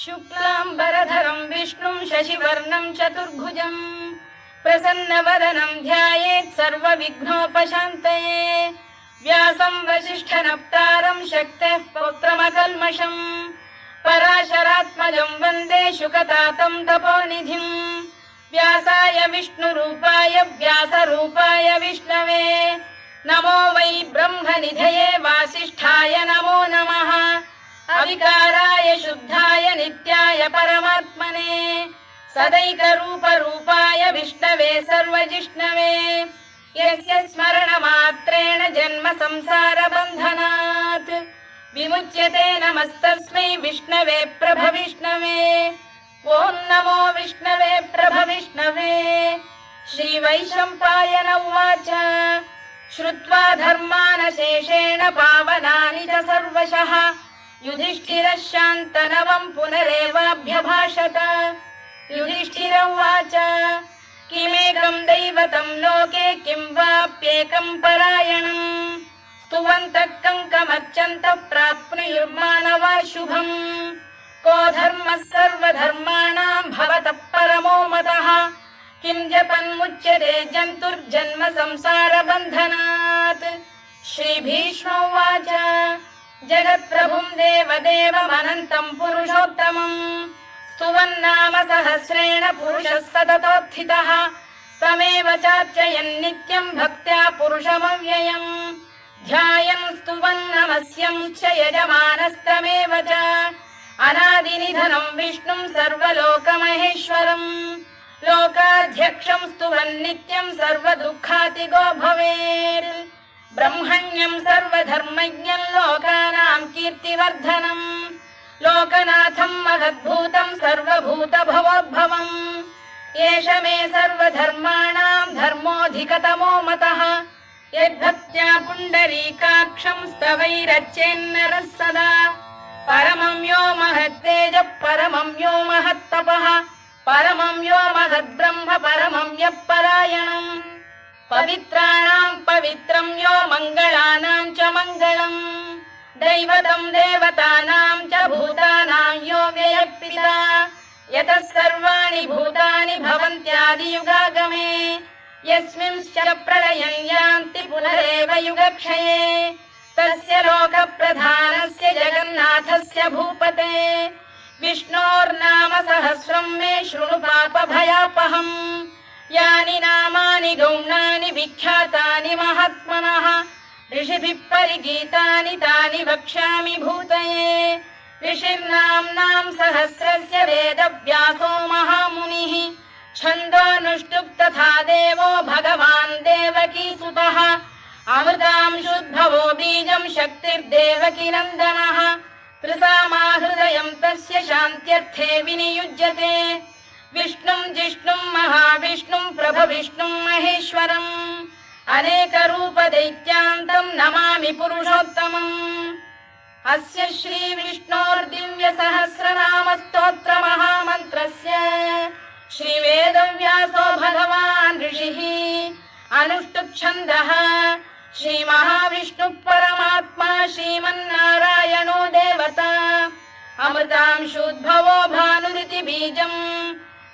शुक्लाम्बरधरं विष्णुं शशिवर्णं चतुर्भुजं प्रसन्नवदनं ध्यायेत् सर्वविघ्नोपशान्तये। व्यासं वसिष्ठनप्तारं शक्तेः पौत्रमकल्मषं पराशरात्मजं वन्दे शुकतातं तपोनिधिं। व्यासाय विष्णुरूपाय व्यासरूपाय विष्णवे नमो वै ब्रह्मनिधये वासिष्ठाय नमो नमः। अविकाराय शुद्धाय नित्याय परमात्मने सदैकरूपरूपाय विष्णवे सर्वजिष्णवे यस्य स्मरणमात्रेण जन्म संसारबन्धनात् विमुच्यते। नमस्तस्मै विष्णवे प्रभविष्णवे। ॐ नमो विष्णवे प्रभविष्णवे। श्रीवैशम्पायन उवाच श्रुत्वा धर्मानशेषेण पावनानि च सर्वशः युधिष्ठिरः शान्तनवं पुनरेवाभ्यभाषत। युधिष्ठिर उवाच किमेकं दैवतं लोके किं वाप्येकं परायणं स्तुवन्तः कङ्कमर्चन्तः प्राप्नुयुर्मानवा शुभम्। को धर्मः सर्वधर्माणां भवतः परमो मतः किं जपन्मुच्यते जन्तुर्जन्म संसारबन्धनात्। श्रीभीष्म उवाच जगत्प्रभुं देवदेवमनन्तं पुरुषोत्तमं स्तुवन्नाम सहस्रेण पुरुषः सततोत्थितः तमेव चार्चयन्नित्यं भक्त्या पुरुषमव्ययम् ध्यायन् स्तुवन् नमस्यं च यजमानस्तमेव च अनादिनिधनं विष्णुं सर्वलोकमहेश्वरम् लोकाध्यक्षं स्तुवन्नित्यं सर्वदुःखातिगो भवेत्। ब्रह्मण्यं सर्वधर्मज्ञं लोकानां कीर्तिवर्धनम् लोकनाथं महद्भूतं सर्वभूतभवोद्भवम् एष मे सर्वधर्माणां धर्मोऽधिकतमो मतः यद्भक्त्या पुण्डरीकाक्षं स्तवैरच्चेन्नरः सदा परमं यो महत्तेजः परमं यो महत्तपः परमं यो महद्ब्रह्म परमं यः परायणम् पवित्राणां पवित्रं यो मङ्गलानां च मङ्गलम् दैवतं देवतानां च भूतानां यो व्ययः यतः सर्वाणि भूतानि भवन्त्यादियुगागमे यस्मिंश्च प्रलयं यान्ति पुनरेव युगक्षये तस्य लोकप्रधानस्य जगन्नाथस्य भूपते विष्णोर्नाम सहस्रं मे शृणु पापभयापहम् यानि नामानि गौणानि विख्यातानि महात्मनः ऋषिभिः परिगीतानि तानि वक्ष्यामि भूतये। ऋषिर्नाम्नां सहस्रस्य वेदव्यासो महामुनिः छन्दोऽनुष्टुप् तथा देवो भगवान् देवकीसुतः अमृतांशुद्भवो बीजं शक्तिर्देवकीनन्दनः त्रिसामाहृदयं तस्य शान्त्यर्थे विनियुज्यते विष्णुं जिष्णुं महाविष्णुं प्रभविष्णुं महेश्वरम् अनेकरूपदैत्यान्तं नमामि पुरुषोत्तमम्। अस्य श्रीविष्णोर्दिव्यसहस्रनामस्तोत्रमहामन्त्रस्य श्रीवेदव्यासो भगवान् ऋषिः अनुष्टुप्छन्दः श्रीमहाविष्णुः परमात्मा श्रीमन्नारायणो देवता अमृतांशुद्भवो भानुरिति बीजम्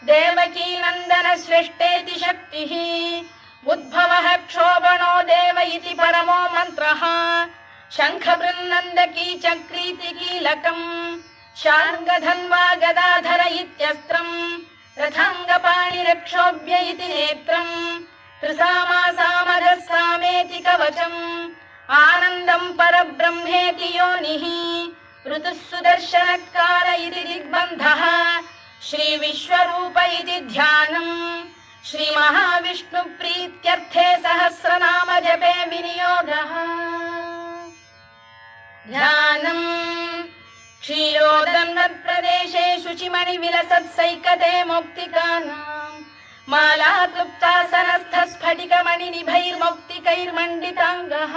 देवकीनन्दन श्रेष्ठेति शक्तिः उद्भवः क्षोभणो देव इति परमो मन्त्रः शङ्खबृन्नन्दकी चक्रीति कीलकम् शार्ङ्गधन्वा गदाधर इत्यस्त्रम् रथाङ्गपाणिरक्षोभ्य इति नेत्रम् त्रिसामासामरः सामेति कवचम् आनन्दं परब्रह्मेति योनिः ऋतुः सुदर्शनकाल इति दिग्बन्धः श्रीविश्वरूप इति ध्यानम् श्रीमहाविष्णुप्रीत्यर्थे सहस्रनाम जपे विनियोगः। ध्यानम् क्षीरोदन्वत्प्रदेशे शुचिमणिविलसत्सैकते मौक्तिकानाम् मालाक्लुप्तासनस्थस्फटिकमणिनिभैर्मौक्तिकैर्मण्डिताङ्गः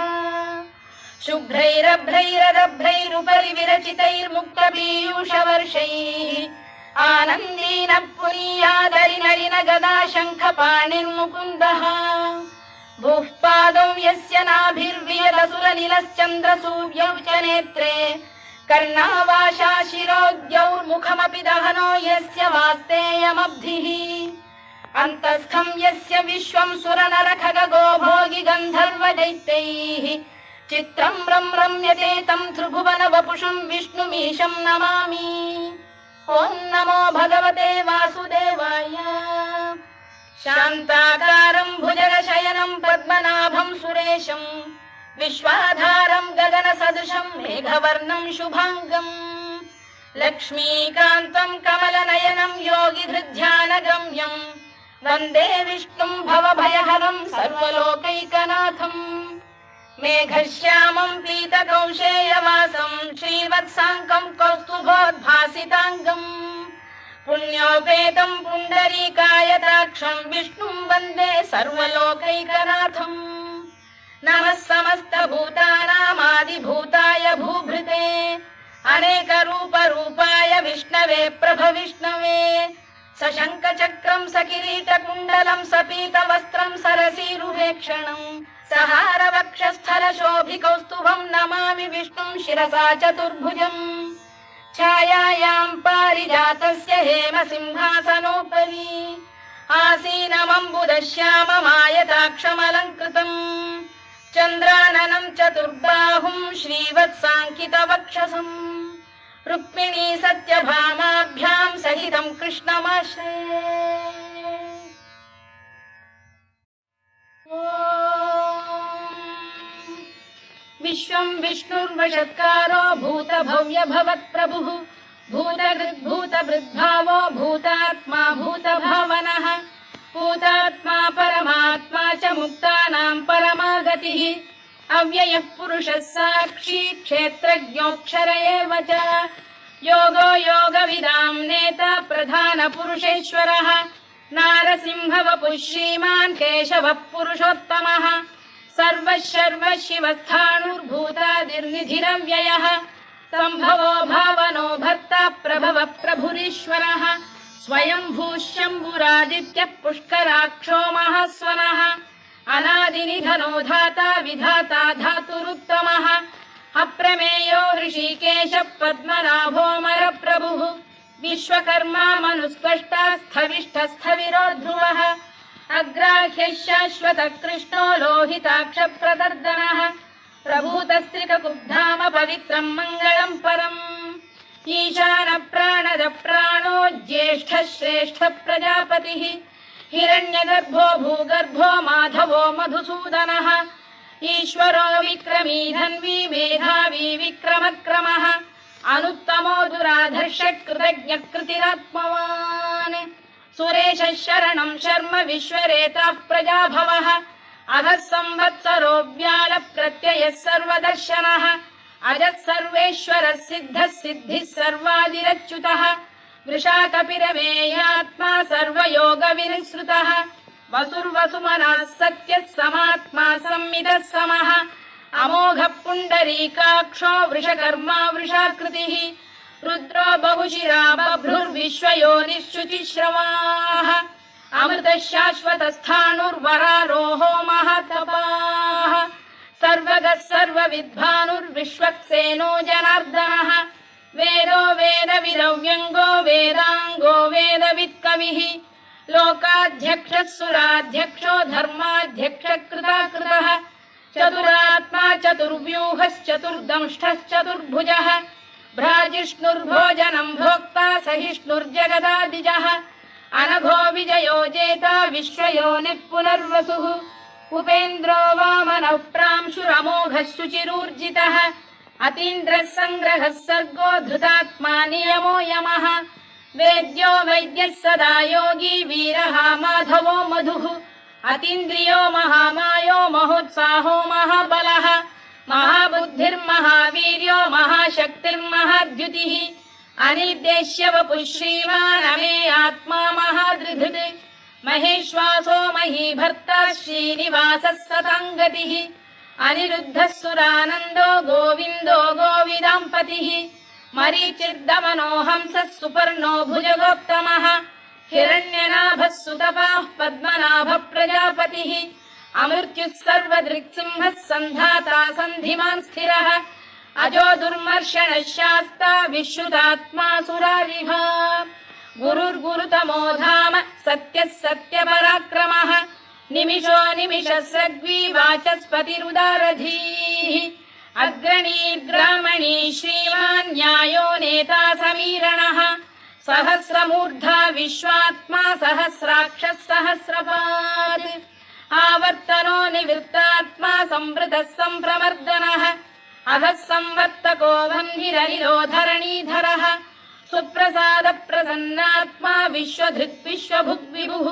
शुभ्रैरभ्रैरदभ्रैरुपरि विरचितैर्मुक्तपीयूषवर्षैः आनन्दीन पुरीयादरिनरिन गदा शङ्खपाणिर्मुकुन्दः भूः पादौ यस्य नाभिर्वियदसुरनिलश्चन्द्रसूर्यौ च नेत्रे कर्णावाशा शिरोद्यौर्मुखमपि दहनो यस्य वास्तेयमब्धिः अन्तस्थं यस्य विश्वं सुरनरखगो भोगि गन्धर्वदैत्यैः चित्रं रम्यते तं त्रिभुवन वपुषं विष्णुमीशं नमामि। ॐ नमो भगवते वासुदेवाय। शान्ताकारं भुजगशयनं पद्मनाभं सुरेशं विश्वाधारं गगनसदृशं मेघवर्णं शुभाङ्गम् लक्ष्मीकान्तं कमलनयनं योगिधृध्यानगम्यं वन्दे विष्णुं भवभयहरं सर्वलोकैकनाथम् मेघश्यामं पीतकौशेयवासं श्रीवत्साङ्कं कौस्तुभोद्भासिताङ्गम् पुण्योपेतं पुण्डरीकायताक्षं विष्णुं वन्दे सर्वलोकैकनाथम् नमः समस्तभूतानामादिभूताय भूभृते अनेकरूपरूपाय विष्णवे प्रभविष्णवे सशङ्खचक्रं सकिरीटकुण्डलं सपीतवस्त्रं सरसीरुहेक्षणं सहारवक्षस्थलशोभिकौस्तुभं नमामि विष्णुं शिरसा चतुर्भुजम् छायायां पारिजातस्य हेमसिंहासनोपरि आसीनमम्बुदश्याममायताक्षमलङ्कृतम् चन्द्राननं चतुर्बाहुं श्रीवत्साङ्कितवक्षसम् रुक्मिणी सत्यभामाभ्यां सहितं कृष्णमाश्रये। विश्वं विष्णुर्वषत्कारो भूतभव्य भवत्प्रभुः भूतभृद्भावो भूतात्मा भूतभावनः भूतात्मा परमात्मा च मुक्तानां परमागतिः अव्ययः पुरुषः साक्षी क्षेत्रज्ञोऽक्षर एव च योगो योगविदां नेता प्रधानपुरुषेश्वरः नारसिंहवपुः श्रीमान् केशवः पुरुषोत्तमः सर्वः शिवस्थाणुर्भूतादिर्निधिरव्ययः सम्भवो भावनो भर्ता प्रभवः प्रभुरीश्वरः स्वयंभूः शम्भुरादित्यः पुष्कराक्षो महास्वनः अनादिनिधनो धाता विधाता धातुरुत्तमः अप्रमेयो ऋषिकेशः पद्मनाभोऽमरप्रभुः विश्वकर्मा मनुस्पष्टा स्थविष्ठस्थविरो ध्रुवः अग्राह्यः शाश्वतः कृष्णो लोहिताक्षप्रदर्दनः प्रभूतस्त्रिककुब्धाम पवित्रं मङ्गलं परम् ईशानप्राणदप्राणो ज्येष्ठः श्रेष्ठः प्रजापतिः हिरण्यगर्भो भूगर्भो माधवो मधुसूदनः ईश्वरो विक्रमी धन्वी मेधावी विक्रमक्रमः अनुत्तमो दुराधर्षः कृतज्ञः कृतिरात्मवान् सुरेशः शरणं शर्म विश्वरेता प्रजाभवः अधः संवत्सरो व्यालप्रत्ययः सर्वदर्शनः अजः सर्वेश्वरः सिद्धः सिद्धिः सर्वादिरच्युतः वृषाकपिरमेयात्मा सर्वयोगविनिसृतः वसुर्वसुमनः सत्यः समात्मा संमितः समः अमोघः पुण्डरीकाक्षो वृषकर्मा वृषाकृतिः रुद्रो बहुशिरा बभ्रुर्विश्वयोनिश्रुतिश्रवाः अमृतः शाश्वतस्थाणुर्वरारोहो महातपाः सर्वगः सर्वविद्भानुर्विश्वक्सेनो जनार्दनः वेदो वेदविदव्यङ्गो वेदाङ्गो वेदवित्कविः लोकाध्यक्षः सुराध्यक्षो धर्माध्यक्षः कृताकृतः चतुरात्मा चतुर्व्यूहश्चतुर्दंष्टश्चतुर्भुजः भ्राजिष्णुर्भोजनं भोक्ता सहिष्णुर्जगदादिजः अनघो विजयो जेता विश्वयोनिः पुनर्वसुः उपेन्द्रो वामनः प्रांशुरमोघः शुचिरूर्जितः अतीन्द्रः सङ्ग्रहः सर्गो धृतात्मा नियमो यमः वेद्यो वैद्यः सदा योगी वीरः माधवो मधुः अतीन्द्रियो महामायो महोत्साहो महाबलः महाबुद्धिर्महावीर्यो महाशक्तिर्महाद्युतिः अनिर्देश्य वपुः श्रीमान् अमे आत्मा महाधृधृत् महेश्वासो महीभर्ता श्रीनिवासः सताङ्गतिः अनिरुद्धः सुरानन्दो गोविन्दो गोविदाम्पतिः मरीचिर्दमनो हंसः सुपर्णो भुजगोत्तमः हिरण्यनाभः सुतपाः पद्मनाभः प्रजापतिः अमृत्युः सर्वदृक्सिंहः सन्धाता सन्धिमान् स्थिरः अजो दुर्मर्षणः शास्ता विश्रुतात्मा सुरारिः गुरुर्गुरुतमो धाम सत्यः सत्यपराक्रमः निमिषो निमिषस्रग्वी वाचस्पतिरुदारधीः अग्रणीर्ग्रामणी श्रीमान् न्यायो नेता समीरणः सहस्रमूर्धा विश्वात्मा सहस्राक्षः सहस्रपात् आवर्तनो निवृत्तात्मा संवृतः सम्प्रमर्दनः अधः संवर्तको वह्निरनिरोधरणीधरः सुप्रसाद प्रसन्नात्मा विश्वधृक् विश्वभुग्विभुः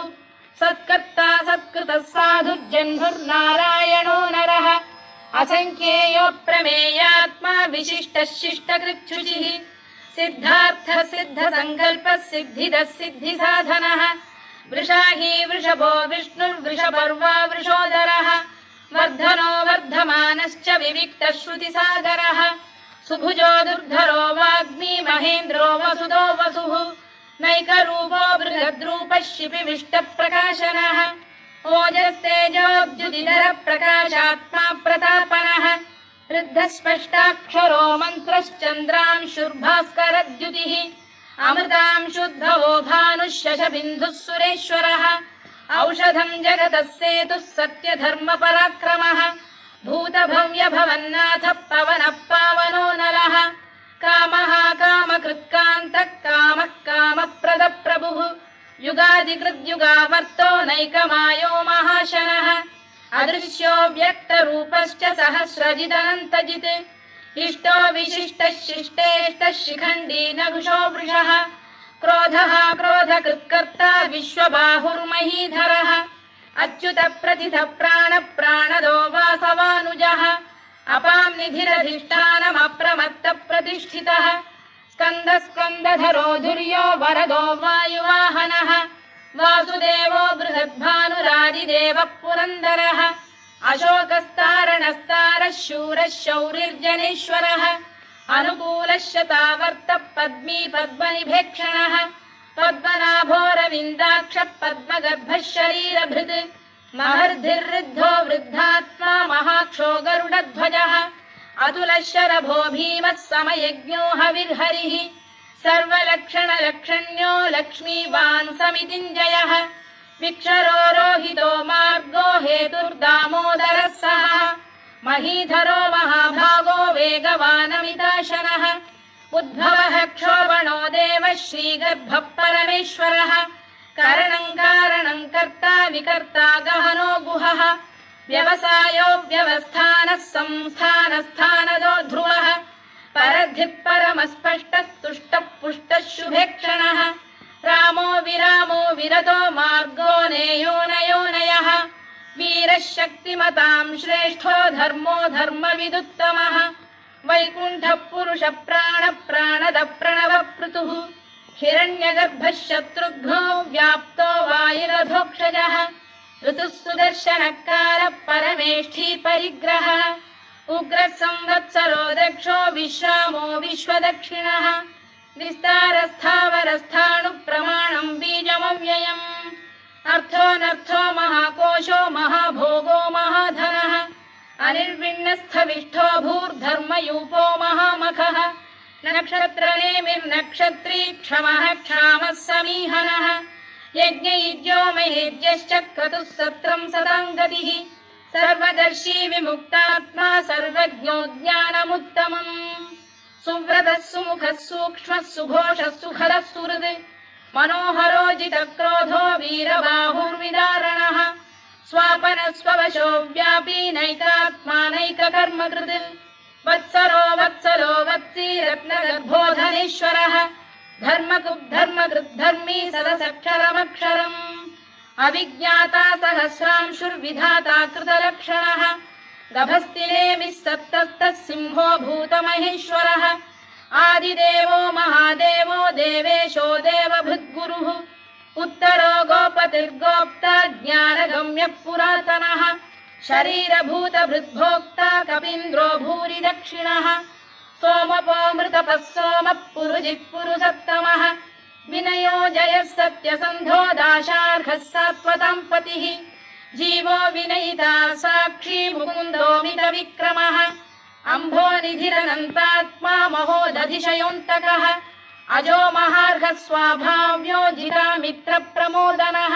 सत्कर्ता सत्कृतः साधुर्जह्नुर्नारायणो नरः असंख्येयो प्रमेयात्मा विशिष्टः शिष्टकृच्छुचिः सिद्धार्थः सिद्धसङ्कल्पः सिद्धिदः सिद्धिसाधनः वृषाही वृषभो विष्णुर्वृषपर्वा वृषोदरः वर्धनो वर्धमानश्च विविक्तः श्रुतिसागरः सुभुजो दुर्धरो वाग्मी महेन्द्रो वसुदो वसुः नैकरूपो बृहद्रूपः शिपिविष्टप्रकाशनः ओजस्तेजोद्युतिधर प्रकाशात्मा प्रतापनः वृद्धस्पष्टाक्षरो मन्त्रश्चन्द्रांशुर्भास्करद्युतिः अमृतांशुद्धवो भानुः शशबिन्दुः सुरेश्वरः औषधम् जगतः सेतुः सत्यधर्मपराक्रमः भूतभव्यभवन्नाथः पवनः पावनो नरः कामः कामकृत्कान्तः कामः कामप्रदप्रभुः युगादिकृद्युगावर्तो नैकमायो महाशनः अदृश्यो व्यक्तरूपश्च सहस्रजिदनन्तजित् इष्टो विशिष्टः शिष्टेष्टः शिखण्डी नघुषो वृषः क्रोधः क्रोधकृत्कर्ता विश्वबाहुर्महीधरः अच्युत प्रतिथ प्राण प्राणदो वासवानुजः अपां निधिरधिष्ठानमप्रमत्त प्रतिष्ठितः स्कन्द स्कन्दधरो धुर्यो वरदो वायुवाहनः वासुदेवो बृहद्भानुरादिदेवः पुरन्दरः अशोकस्तारणस्तारः शूरः शौरिर्जनेश्वरः अनुकूलः शतावर्तः पद्मी पद्मनिभेक्षणः पद्मनाभोरविन्दाक्षः पद्मगर्भः शरीरभृत् महर्धिर्वृद्धो वृद्धात्मा महाक्षो गरुडध्वजः अतुलः शरभो भीमः समयज्ञो हविर्हरिः सर्वलक्षणलक्षण्यो लक्ष्मीवान् समितिञ्जयः विक्षरो रोहितो मार्गो हेतुर्दामोदरः सः महीधरो महाभागो वेगवानमिताशनः उद्भवः क्षोभणो देवः श्रीगर्भः परमेश्वरः करणम् कारणम् कर्ता विकर्ता गहनो गुहः व्यवसायो व्यवस्थानः संस्थानस्थानदो ध्रुवः परधिः परमस्पष्टः तुष्टः पुष्टः शुभेक्षणः रामो विरामो विरतो मार्गो नेयोनयोनयः वीरः शक्तिमताम् श्रेष्ठो धर्मो धर्मविदुत्तमः वैकुण्ठः पुरुष प्राण प्राणद प्रणव पृतुः हिरण्यगर्भः शत्रुघ्नो व्याप्तो वायुरधोक्षजः ऋतुः सुदर्शनकारः परमेष्ठी परिग्रहः उग्रः संवत्सरो दक्षो विश्रामो विश्वदक्षिणः विस्तारस्थावरस्थाणु प्रमाणम् बीजमव्ययम् अर्थोऽनर्थो महाकोशो महाभोगो महाधनः अनिर्विण्णस्थविष्ठो भूर्धर्मयूपो महामखः नक्षत्रनेमिर्नक्षत्री क्षमः क्षामः समीहनः यज्ञयुज्यो महेज्यश्च क्रतुः सत्रम् सताम् गतिः सर्वदर्शी विमुक्तात्मा सर्वज्ञो ज्ञानमुत्तमम् सुव्रतः सुमुखः सूक्ष्मः सुघोषः सुखदः सुहृद् मनोहरोजितक्रोधो वीरबाहुर्विदारणः स्वापनः स्ववशो व्यापी नैकात्मानैककर्मकृत् वत्सरो वत्सलो वत्सी रत्नगर्भोधनेश्वरः धर्मकृद्धर्मकृद्धर्मी सदसक्षरमक्षरम् अविज्ञाता सहस्रांशुर्विधाता कृतलक्षणः गभस्तिनेमिः सप्तस्तः सिंहो भूतमहेश्वरः आदिदेवो महादेवो देवेशो देवभृद्गुरुः उत्तरो गोपतिर्गोप्ता ज्ञानगम्यः पुरातनः शरीरभूतभृद्भोक्ता कपीन्द्रो भूरि दक्षिणः सोमपोऽमृतपः सोमः पुरुजिः पुरुसत्तमः विनयो जयः सत्यसन्धो दाशार्हः सात्वताम् पतिः जीवो विनयिता साक्षी मुकुन्दो मितविक्रमः अम्भोनिधिरनन्तात्मा महोदधिशयोऽन्तकः अजो महार्घः स्वाभाव्यो जितामित्रप्रमोदनः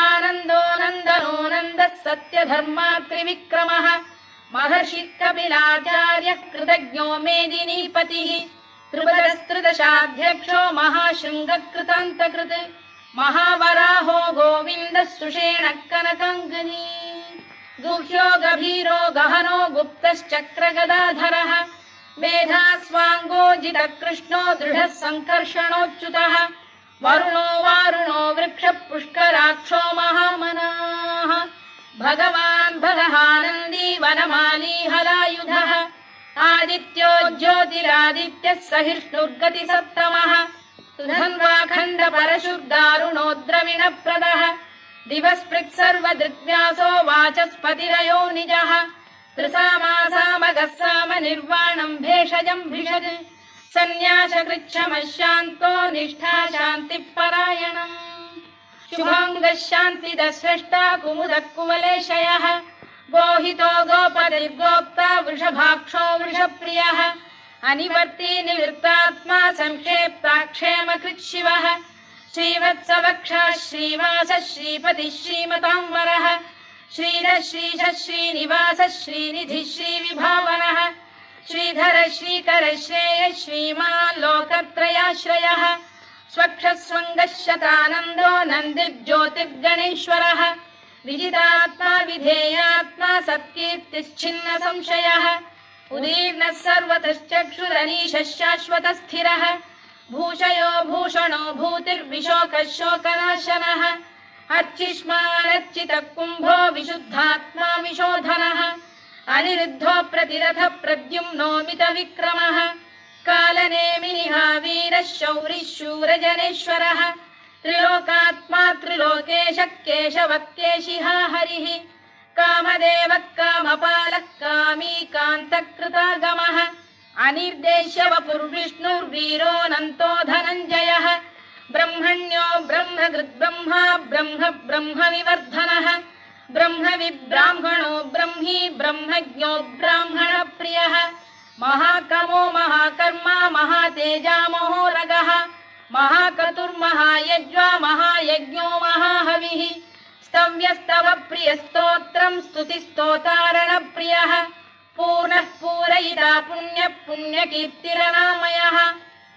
आनन्दो नन्दनो नन्दः सत्यधर्मा त्रिविक्रमः महर्षि कपिलाचार्यः कृतज्ञो मेदिनीपतिः त्रिपदस्त्रिदशाध्यक्षो महाशृङ्गकृतान्तकृत् महावराहो गोविन्दः सुषेणः कनकाङ्गनी गुह्यो गभीरो गहनो गुप्तश्चक्रगदाधरः मेधास्वाङ्गो जितकृष्णो दृढः सङ्कर्षणोच्युतः वरुणो वारुणो वृक्षः पुष्कराक्षो महामनाः भगवान् भगहानन्दी वनमाली हलायुधः आदित्यो ज्योतिरादित्यः सहिष्णुर्गतिसप्तमः सुधन्वाखण्ड परशुर्दारुणो द्रविणप्रदः दिवस्पृक् सर्वदृग्व्यासो वाचस्पतिरयो निजः त्रिसामासामगः साम निर्वाणम् भेषजम् भिषज सन्न्यासकृच्छमः शान्तो निष्ठा शान्तिः परायणम् शुभाङ्गः शान्तिदः स्रष्टा कुमुदः कुवलेशयः गोहितो गोपतिर्गोप्ता वृषभाक्षो वृषप्रियः अनिवर्ती निवृत्तात्मा संक्षेप्ताक्षेमकृच्छिवः श्रीवत्सवक्षः श्रीवासः श्रीपतिः श्रीमताम्बरः श्रीधः श्रीशः श्रीनिवासः श्रीनिधिः श्रीविभावनः श्रीधर श्रीकर श्रेयः श्रीमान् लोकत्रयाश्रयः स्वक्षः स्वङ्गः शतानन्दो नन्दिर्ज्योतिर्गणेश्वरः विजितात्मा विधेयात्मा सत्कीर्तिश्छिन्न संशयः उदीर्णः सर्वतश्चक्षुरनीशः शाश्वतस्थिरः भूषयो भूषणो भूतिर्विशोकः शोकनाशनः अर्चिष्मानर्चितः कुम्भो विशुद्धात्मा विशोधनः अनिरुद्धो प्रतिरथः प्रद्युम्नो मितविक्रमः कालनेमिनिः वीरः शौरिः शूरजनेश्वरः त्रिलोकात्मा त्रिलोकेशः केशवः केशिहा हरिः कामदेवः कामपालः कामी कान्तकृतागमः अनिर्देश्य वपुर्विष्णुर्वीरोऽनन्तो धनञ्जयः ब्रह्मण्यो ब्रह्मकृद्ब्रह्मा ब्रह्म ब्रह्मविवर्धनः ब्रह्मविब्राह्मणो ब्रह्मी ब्रह्मज्ञो ब्राह्मणप्रियः महाकमो महाकर्मा महातेजा महोरगः महाक्रतुर्महायज्वा महायज्ञो महाहविः स्तव्यस्तव प्रियस्तोत्रम् स्तुतिस्तोतारणप्रियः पूर्णः पूरयिता पुण्यः पुण्यकीर्तिरनामयः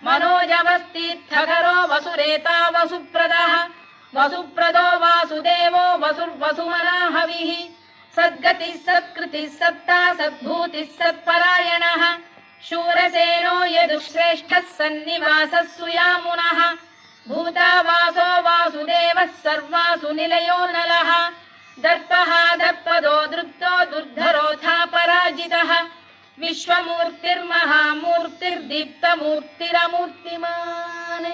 मनोजवस्तीर्थकरो वसुरेता वसुप्रदः वसुप्रदो वासुदेवो वसुर्वसुमनाहविः सद्गतिः सत्कृतिः सत्ता सद्भूतिः सत्परायणः शूरसेनो यदुश्रेष्ठः सन्निवासः सुयामुनः भूतावासो वासुदेवः सर्वासु निलयो नलः दर्पः दर्पदो दृप्तो दुर्धरोऽथा पराजितः विश्वमूर्तिर्महामूर्तिर्दीप्तमूर्तिरमूर्तिमान्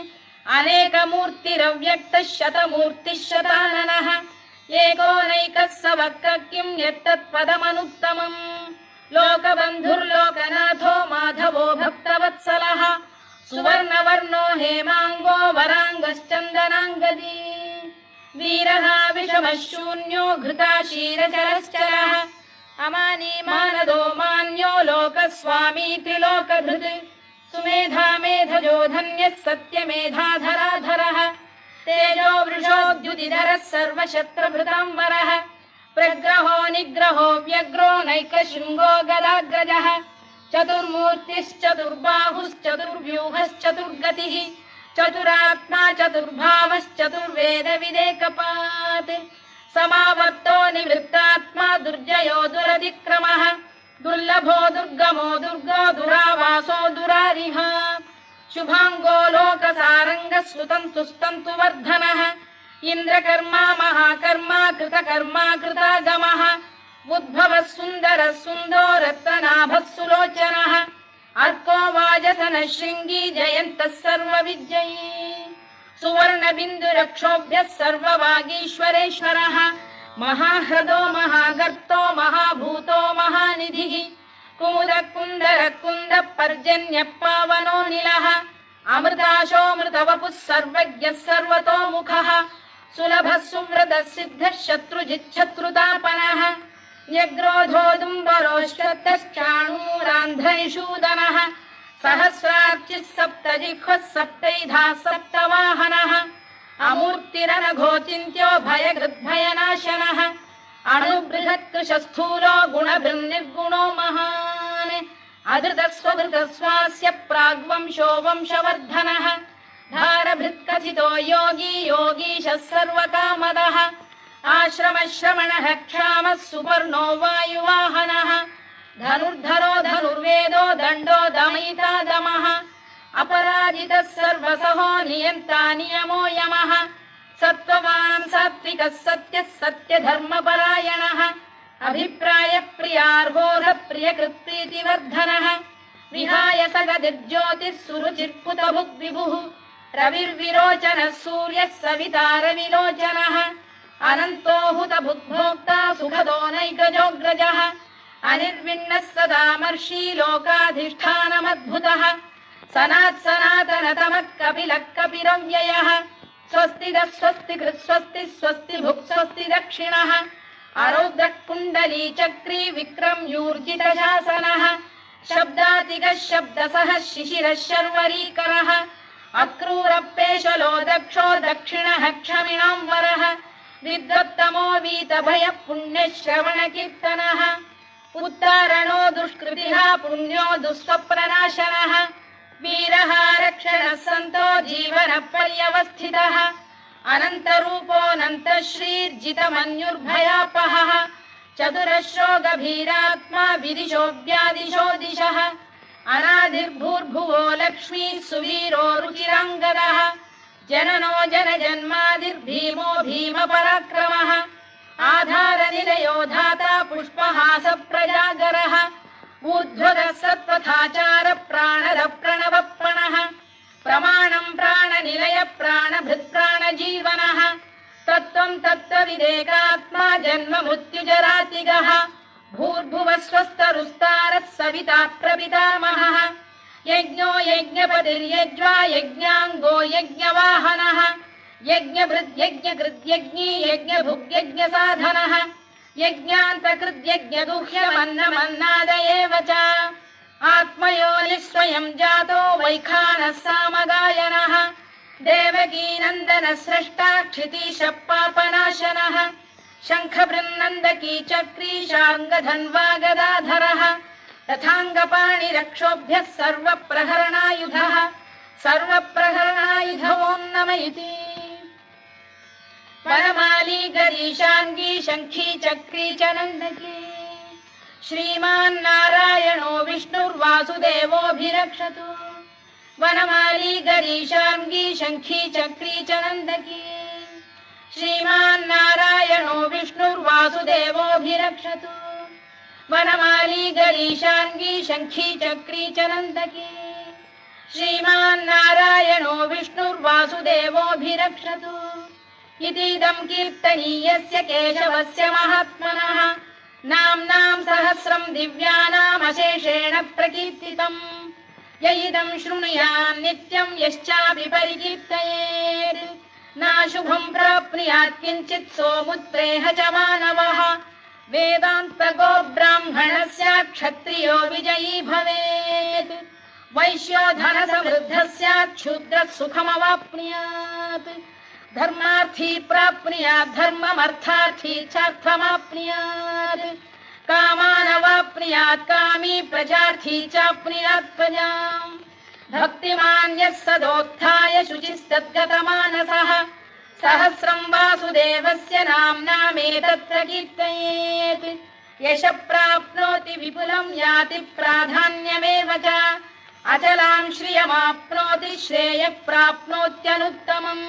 अनेकमूर्तिरव्यक्तः शतमूर्तिः शताननः एकोनैकः स वक्र किं यत्तत्पदमनुत्तमम् लोकबन्धुर्लोकनाथो माधवो भक्तवत्सलः सुवर्णवर्णो हेमाङ्गो वराङ्गश्चन्दनाङ्गदी वीरः विषमः शून्यो घृता क्षीरचरश्चरः अमानी मानदो मान्यो लोकस्वामी त्रिलोकधृत् सुमेधा मेधजो धन्यः सत्यमेधाधराधरः तेजो वृषोद्युतिधरः सर्वशत्रभृताम्बरः प्रग्रहो निग्रहो व्यग्रो नैकशृङ्गो गदाग्रजः चतुर्मूर्तिश्चतुर्बाहुश्चतुर्व्यूहश्चतुर्गतिः चतुरात्मा चतुर्भावश्चतुर्वेदविदेकपात् समावर्तो निवृत्तात्मा दुर्जयो दुरतिक्रमः दुर्लभो दुर्गमो दुर्गो दुरावासो दुरारिः शुभाङ्गो लोकसारङ्गः सुतन्तुस्तन्तु वर्धनः इन्द्रकर्मा महाकर्मा कृतकर्मा कृतागमः उद्भवः सुन्दरः सुन्दो रत्ननाभः सुलोचनः अर्को वाजसनः शृङ्गी जयन्तः सर्वविजयी सुवर्णबिन्दुरक्षोभ्यः सर्ववागीश्वरेश्वरः महाह्रदो महागर्तो महाभूतो महानिधिः कुमुदः कुन्दरः कुन्दः पर्जन्यः पावनो निलः अमृताशोऽमृतवपुः सर्वज्ञः सर्वतोमुखः सुलभः सुव्रतः सिद्धः शत्रुजिच्छत्रुतापनः न्यग्रोधोदुम्बरोश्चतश्चाणूरान्ध्रैषूदनः सहस्रार्चिः सप्तजिह्वः सप्तैधाः सप्तवाहनः अमूर्तिरनघोचिन्त्यो भयकृद्भयनाशनः अणुबृहत्कृशस्थूलो गुणभृन्निर्गुणो महान् अधृतस्वधृतस्वास्य प्राग्वंशो वंशवर्धनः धारभृत्कथितो योगी योगीशः सर्वकामदः आश्रमश्रमणः क्षामः सुपर्णो वायुवाहनः धनुर्धरो धनुर्वेदो दण्डो दमयिता दमः अपराजितः सर्वसहो नियन्ता नियमो यमः सत्त्ववान् सात्विकः सत्यः सत्यधर्मपरायणः अभिप्रायप्रियार्होरप्रियकृत्प्रीतिवर्धनः विहाय सगदिर्ज्योतिः सुरुचिर्पुतभुग्विभुः रविर्विरोचनः सूर्यः सवितारविलोचनः अनन्तो हुतभुग्भोक्ता सुखदो नैकजोऽग्रजः अनिर्विण्णः सदामर्षी लोकाधिष्ठानमद्भुतः सनात्सनातनतमः कपिलः कपिरव्ययः स्वस्तिदः स्वस्तिकृत् स्वस्ति स्वस्ति भुक् स्वस्ति दक्षिणः आरौद्रः कुण्डली चक्री विक्रम्यूर्जितशासनः शब्दातिगः शब्दसः शिशिरः शर्वरीकरः अक्रूरपेशलो दक्षो दक्षिणः क्षमिणाम्बरः विद्वत्तमो वीतभयः पुण्यश्रवणकीर्तनः उत्तारणो दुष्कृतिः पुण्यो दुःस्वप्रनाशनः वीरः रक्षणः सन्तो जीवनपर्यवस्थितः अनन्तरूपोऽनन्तश्रीर्जितमन्युर्भयापहः चतुरश्रो गभीरात्मा विदिशो व्यादिशो दिशः अनादिर्भूर्भुवो लक्ष्मी सुवीरो रुचिराङ्गदः जननो जनजन्मादिर्भीमो भीमपराक्रमः आधारनिलयो धाता पुष्पहास प्रजागरः ऊर्ध्वगः सत्पथाचार प्राणद प्रणवप्रणः प्रमाणम् प्राणनिलय प्राणभृत्प्राणजीवनः तत्त्वम् तत्त्वविदेकात्मा जन्म मृत्युजरातिगः भूर्भुवः स्वस्तरुस्तारः सविता प्रपितामहः यज्ञो यज्ञपतिर्यज्वा यज्ञाङ्गो यज्ञवाहनः यज्ञभृद्यज्ञकृद्यज्ञी यज्ञभुग्यज्ञसाधनः यज्ञान्तकृद्यज्ञगुह्यमन्नमन्नाद एव च आत्मयोनिः स्वयं जातो वैखानः सामगायनः देवकीनन्दनः स्रष्टा क्षितीशः पापनाशनः शङ्खबृन्नन्दकी चक्री शार्ङ्गधन्वा गदाधरः रथाङ्गपाणिरक्षोभ्यः सर्वप्रहरणायुधः सर्वप्रहरणायुधवोन्नम इति वनमाली गरीशाङ्गी शङ्खी चक्री च नन्दकी श्रीमान्नारायणो विष्णुर्वासुदेवोऽभिरक्षतु वनमाली गरीशाङ्गी शङ्खी चक्री च नन्दकी श्रीमान्नारायणो विष्णुर्वासुदेवोऽभिरक्षतु वनमाली गरीशाङ्गी शङ्खी चक्री च नन्दकी श्रीमान्नारायणो विष्णुर्वासुदेवोऽभिरक्षतु इतीदं कीर्तनीयस्य केशवस्य महात्मनः नाम्नां सहस्रं दिव्यानामशेषेण प्रकीर्तितम् य इदं शृणुयात् नित्यं यश्चापि परिकीर्तयेत् नाशुभं प्राप्नुयात् किञ्चित् सोमुत्रेह च मानवः वेदान्तको ब्राह्मणः स्यात् क्षत्रियो विजयी भवेत् वैश्यो धनसमृद्धः स्यात् शूद्रः सुखमवाप्नुयात् धर्मार्थी प्राप्नुयात् धर्ममर्थार्थी चार्थमाप्नुयात् कामानवाप्नुयात् कामी प्रजार्थी चाप्नुयात् प्रजाम् भक्तिमान् यः सदोत्थाय शुचिस्तद्गतमानसः सहस्रं वासुदेवस्य नाम्नामेतत् कीर्तयेत् यशः प्राप्नोति विपुलं याति प्राधान्यमेव च अचलां श्रियमाप्नोति श्रेयः प्राप्नोत्यनुत्तमम्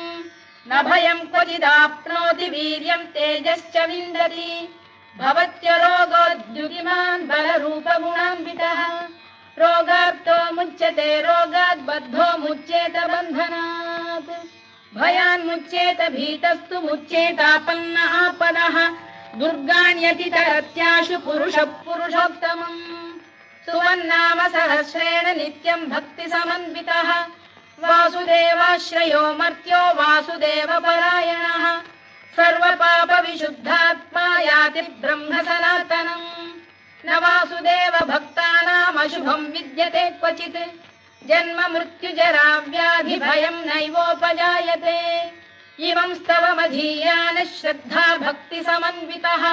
न भयं क्वचिदाप्नोति वीर्यं तेजश्च विन्दति भवत्यरोगोद्युतिमान् बलरूपगुणान्वितः रोगार्तो मुच्यते रोगात् बद्धो मुच्येत बन्धनात् भयान्मुच्येत भीतस्तु मुच्येतापन्न आपदः दुर्गाण्यतितरत्याशु पुरुषः पुरुषोत्तमम् सुवन्नाम सहस्रेण नित्यं वासुदेवाश्रयो मर्त्यो वासुदेवपरायणः सर्वपापविशुद्धात्मा याति ब्रह्म सनातनम् न वासुदेव भक्तानामशुभम् विद्यते क्वचित् जन्म मृत्युजरा व्याधि भयम् नैवोपजायते इमं स्तवमधीयानः श्रद्धा भक्ति समन्वितः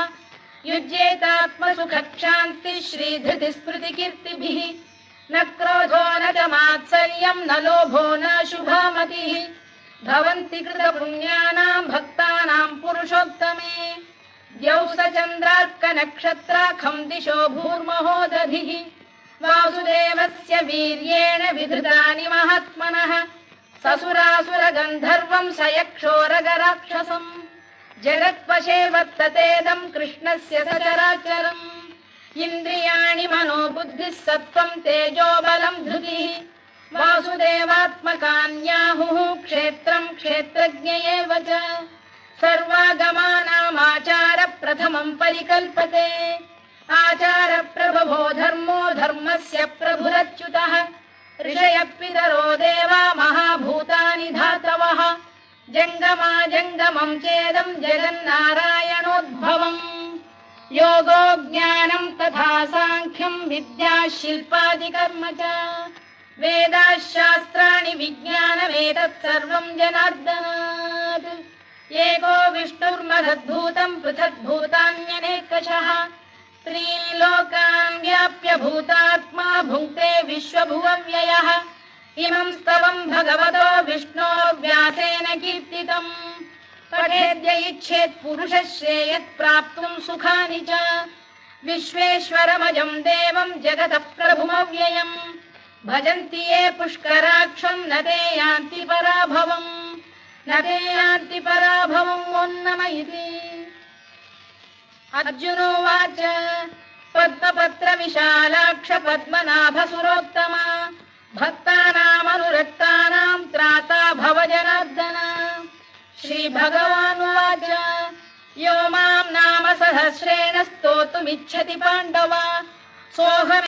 युज्येतात्मसुखक्षान्तिः श्रीधृतिस्मृतिकीर्तिभिः न क्रोधो न च मात्सर्यम् न लोभो न शुभामतिः भवन्ति कृतपुण्यानाम् भक्तानाम् पुरुषोत्तमे द्यौः स चन्द्रार्कनक्षत्राखम् दिशो भूर्महो दधिः वासुदेवस्य वीर्येण विधृतानि महात्मनः ससुरासुरगन्धर्वम् स यक्षोरगराक्षसम् जगत्वशे वर्ततेदम् कृष्णस्य सचराचरम् इन्द्रियाणि मनो बुद्धिः सत्त्वम् तेजो बलम् धृतिः वासुदेवात्मकान्याहुः क्षेत्रम् क्षेत्रज्ञ एव च सर्वागमानामाचार प्रथमम् परिकल्पते आचार प्रभवो धर्मो धर्मस्य प्रभुरच्युतः ऋषयः पितरो देवा महाभूतानि धातवः जङ्गमा जङ्गमम् चेदम् जगन्नारायणोद्भवम् योगो ज्ञानम् तथा साङ्ख्यम् विद्या शिल्पादिकर्म च वेदाः शास्त्राणि विज्ञानमेतत् सर्वम् जनार्दनात् एको विष्णुर्महद्भूतम् पृथग्भूतान्यनेकशः त्रीन् लोकान् व्याप्य भूतात्मा भुङ्क्ते विश्वभुवव्ययः इमं स्तवम् भगवतो विष्णोर्व्यासेन कीर्तितम् पठेद्य इच्छेत् पुरुषः श्रेयत् प्राप्तुम् सुखानि च विश्वेश्वरमजम् देवम् जगतः प्रभुमव्ययम् भजन्ति ये पुष्कराक्षम् न ते यान्ति पराभवम् न ते यान्ति पराभवम् ओन्नम इति अर्जुनोवाच पद्मपत्र विशालाक्ष पद्मनाभ सुरोत्तमा भक्तानामनुरक्तानाम् त्राता भव जनार्दन श्रीभगवानुवाच यो माम् नाम सहस्रेण स्तोतुमिच्छति पाण्डव सोऽहम्